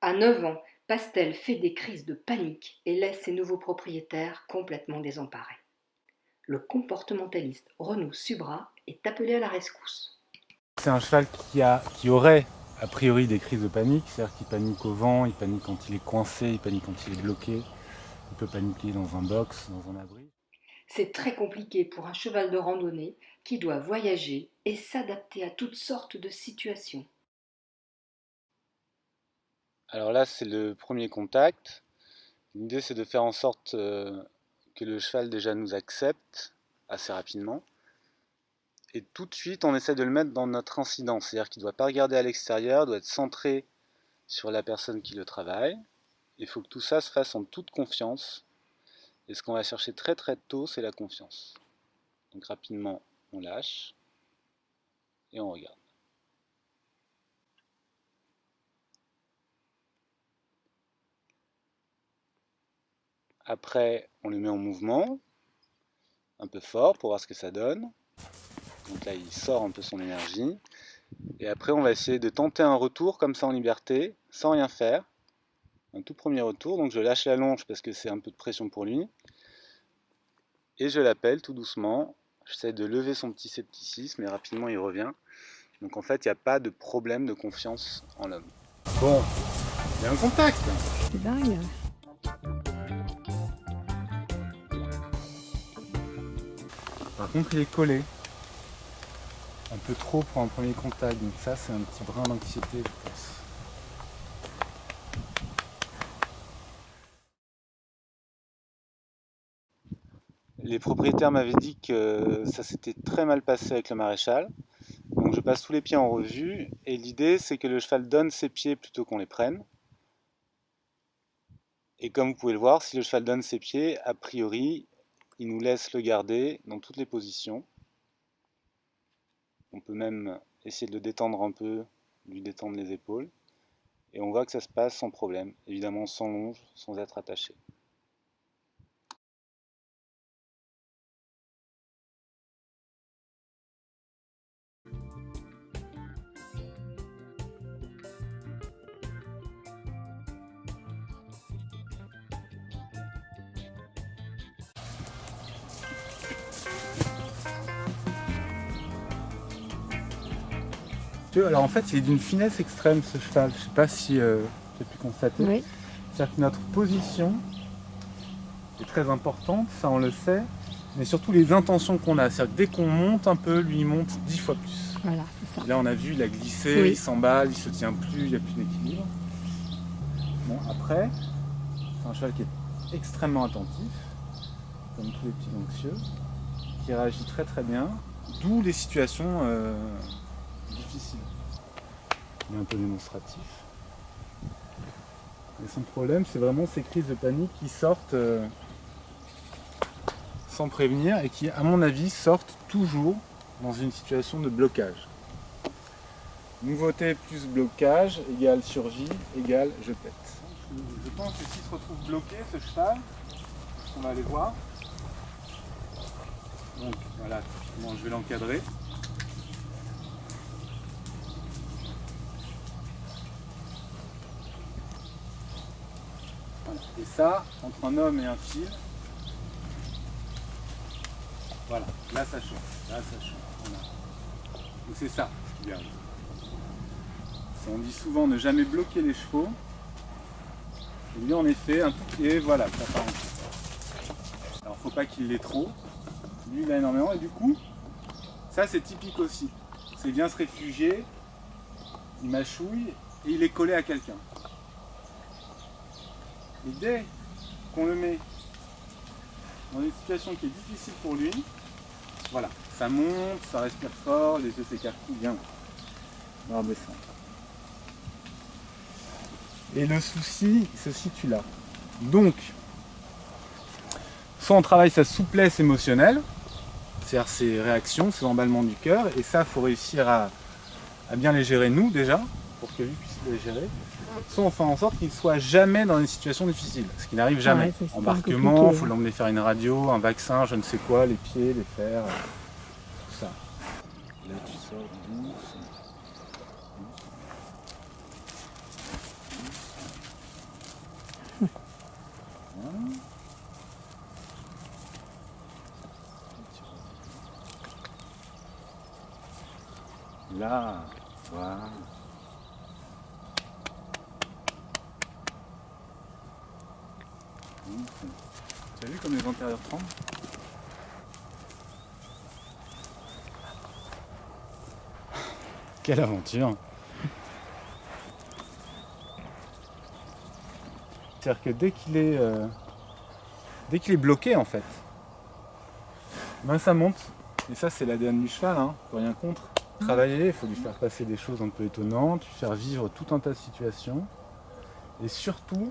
À 9 ans, Pastel fait des crises de panique et laisse ses nouveaux propriétaires complètement désemparés. Le comportementaliste Renaud Subra est appelé à la rescousse. C'est un cheval qui aurait a priori des crises de panique, c'est-à-dire qu'il panique au vent, il panique quand il est coincé, il panique quand il est bloqué, il peut paniquer dans un box, dans un abri. C'est très compliqué pour un cheval de randonnée qui doit voyager et s'adapter à toutes sortes de situations. Alors là, c'est le premier contact. L'idée, c'est de faire en sorte que le cheval déjà nous accepte assez rapidement. Et tout de suite, on essaie de le mettre dans notre incident. C'est-à-dire qu'il ne doit pas regarder à l'extérieur, doit être centré sur la personne qui le travaille. Il faut que tout ça se fasse en toute confiance. Et ce qu'on va chercher très très tôt, c'est la confiance. Donc rapidement, on lâche et on regarde. Après, on le met en mouvement, un peu fort pour voir ce que ça donne. Donc là, il sort un peu son énergie. Et après, on va essayer de tenter un retour comme ça en liberté, sans rien faire. Un tout premier retour, donc je lâche la longe parce que c'est un peu de pression pour lui. Et je l'appelle tout doucement. J'essaie de lever son petit scepticisme, mais rapidement il revient. Donc en fait, il n'y a pas de problème de confiance en l'homme. Bon, il y a un contact. C'est dingue. Par contre, il est collé. Un peu trop pour un premier contact, donc ça c'est un petit brin d'anxiété, je pense. Les propriétaires m'avaient dit que ça s'était très mal passé avec le maréchal. Donc je passe tous les pieds en revue et l'idée c'est que le cheval donne ses pieds plutôt qu'on les prenne. Et comme vous pouvez le voir, si le cheval donne ses pieds, a priori, il nous laisse le garder dans toutes les positions. On peut même essayer de le détendre un peu, lui détendre les épaules. Et on voit que ça se passe sans problème, évidemment sans longe, sans être attaché. Alors en fait, il est d'une finesse extrême ce cheval. Je ne sais pas si tu as pu constater. Oui. C'est-à-dire que notre position est très importante, ça on le sait, mais surtout les intentions qu'on a. C'est-à-dire que dès qu'on monte un peu, lui il monte 10 fois plus. Voilà, c'est ça. Et là on a vu, il a glissé, Oui. il s'emballe, il se tient plus, il n'y a plus d'équilibre. Bon après, c'est un cheval qui est extrêmement attentif, comme tous les petits anxieux, qui réagit très très bien, d'où les situations difficile. Il est un peu démonstratif. Et son problème, c'est vraiment ces crises de panique qui sortent sans prévenir et qui, à mon avis, sortent toujours dans une situation de blocage. Nouveauté plus blocage égale survie égale je pète. Je pense que s'il se retrouve bloqué, ce cheval, on va aller voir. Donc voilà, typiquement, je vais l'encadrer. Voilà. Et ça, entre un homme et un fil, voilà, là ça chauffe, là ça chauffe. Voilà. Donc c'est ça ce qui lui arrive. On dit souvent ne jamais bloquer les chevaux. Et lui en effet, un tout pied, voilà, ça part en dessous. Alors faut pas qu'il l'ait trop. Lui il a énormément et du coup, ça c'est typique aussi. C'est bien se réfugier, il mâchouille et il est collé à quelqu'un. Et dès qu'on le met dans une situation qui est difficile pour lui, voilà, ça monte, ça respire fort, les yeux s'écarquillent bien. On va redescendre. Et le souci se situe là. Donc, soit on travaille sa souplesse émotionnelle, c'est-à-dire ses réactions, ses emballements du cœur, et ça, il faut réussir à bien les gérer nous déjà, pour que lui puisse les gérer. Soit on fait en sorte qu'il ne soit jamais dans une situation difficile, ce qui n'arrive jamais. Ouais, c'est Embarquement, il faut compliqué. l'emmener faire une radio, un vaccin, je ne sais quoi, les pieds, les fers, tout ça. Là tu sors douce. Là, voilà. Tu as vu comme les antérieurs tremblent? Quelle aventure! C'est-à-dire que dès qu'il est bloqué en fait, ben ça monte. Et ça c'est l'ADN du cheval, hein, rien contre. Travailler, il faut lui faire passer des choses un peu étonnantes, lui faire vivre tout un tas de situations. Et surtout,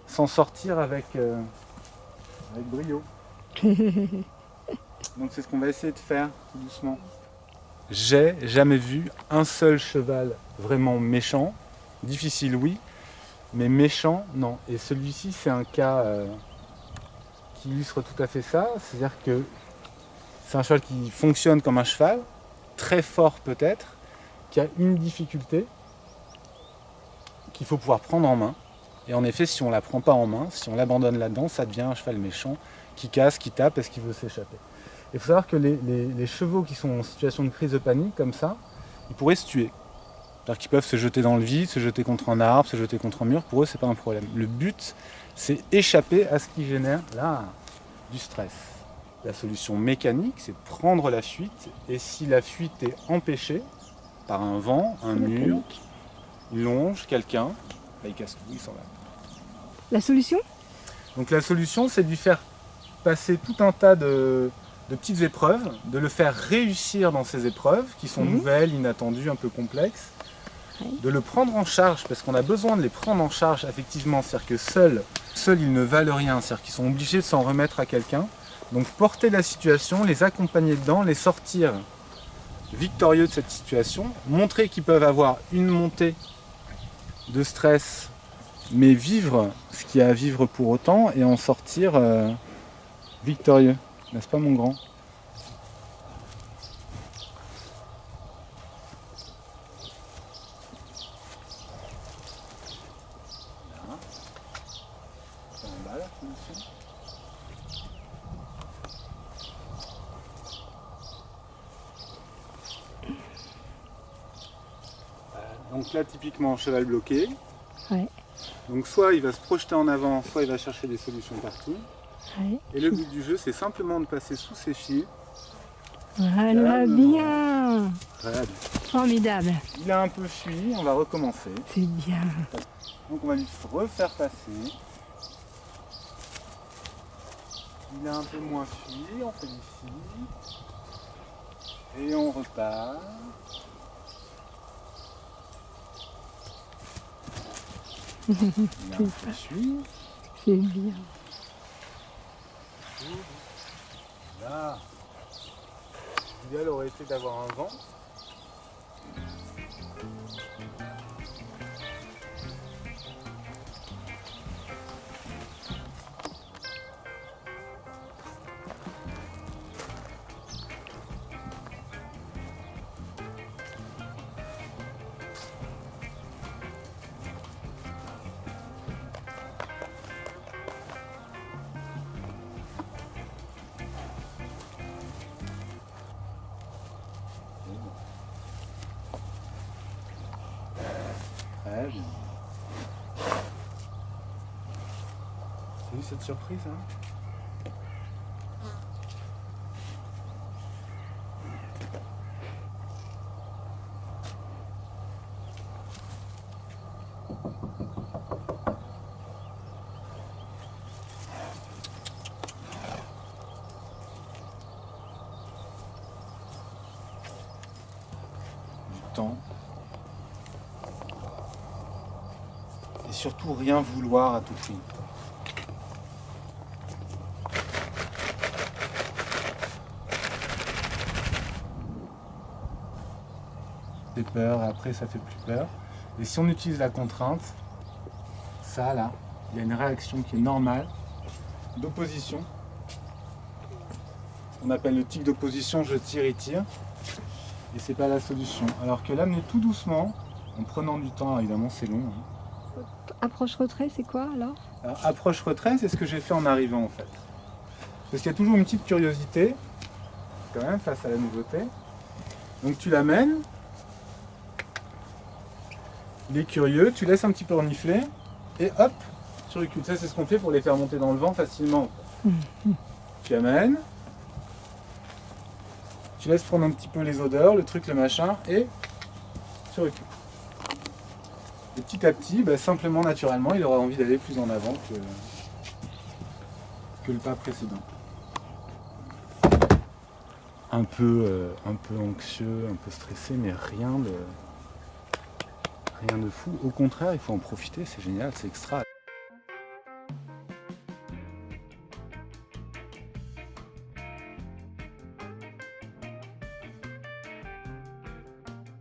s'en sortir avec brio. Donc c'est ce qu'on va essayer de faire tout doucement. J'ai jamais vu un seul cheval vraiment méchant. Difficile oui, mais méchant non. Et celui-ci c'est un cas qui illustre tout à fait ça. C'est-à-dire que c'est un cheval qui fonctionne comme un cheval, très fort peut-être, qui a une difficulté qu'il faut pouvoir prendre en main. Et en effet, si on ne la prend pas en main, si on l'abandonne là-dedans, ça devient un cheval méchant qui casse, qui tape parce qu'il veut s'échapper. Il faut savoir que les chevaux qui sont en situation de crise de panique, comme ça, ils pourraient se tuer. C'est-à-dire qu'ils peuvent se jeter dans le vide, se jeter contre un arbre, se jeter contre un mur. Pour eux, c'est pas un problème. Le but, c'est échapper à ce qui génère là du stress. La solution mécanique, c'est prendre la fuite. Et si la fuite est empêchée par un vent, un mur, une longe, quelqu'un, là, il casse tout, il s'en va. La solution? Donc la solution, c'est de lui faire passer tout un tas de petites épreuves, de le faire réussir dans ces épreuves, qui sont nouvelles, inattendues, un peu complexes, de le prendre en charge, parce qu'on a besoin de les prendre en charge, effectivement, c'est-à-dire que seuls ils ne valent rien, c'est-à-dire qu'ils sont obligés de s'en remettre à quelqu'un. Donc porter la situation, les accompagner dedans, les sortir victorieux de cette situation, montrer qu'ils peuvent avoir une montée de stress, mais vivre ce qu'il y a à vivre pour autant et en sortir victorieux. N'est-ce pas mon grand? Ça en bas, la solution. Donc là typiquement cheval bloqué. Ouais. Donc soit il va se projeter en avant, soit il va chercher des solutions partout. Ouais. Et le but du jeu, c'est simplement de passer sous ses fils. Voilà, bien. Voilà. Formidable. Il a un peu fui, on va recommencer. C'est bien. Donc on va lui refaire passer. Il a un peu moins fui, on fait ici. Et on repart. Il a un peu fui. C'est bien. Là, l'idéal aurait été d'avoir un vent. Très bien. T'as vu cette surprise, hein? Du temps. Et surtout rien vouloir à tout prix. C'est peur, après ça fait plus peur. Et si on utilise la contrainte, ça là, il y a une réaction qui est normale d'opposition. On appelle le tic d'opposition, je tire, il tire. Et c'est pas la solution. Alors que l'amener tout doucement, en prenant du temps, évidemment c'est long. Hein. Approche-retrait, c'est quoi alors? Alors, approche-retrait, c'est ce que j'ai fait en arrivant en fait. Parce qu'il y a toujours une petite curiosité, quand même, face à la nouveauté. Donc tu l'amènes, Il est curieux, tu laisses un petit peu renifler et hop, tu recules. Ça, c'est ce qu'on fait pour les faire monter dans le vent facilement. Tu amènes, tu laisses prendre un petit peu les odeurs, le truc, le machin, et tu recules. Et petit à petit, simplement, naturellement, il aura envie d'aller plus en avant que le pas précédent. Un peu anxieux, un peu stressé, mais rien de fou. Au contraire, il faut en profiter, c'est génial, c'est extra.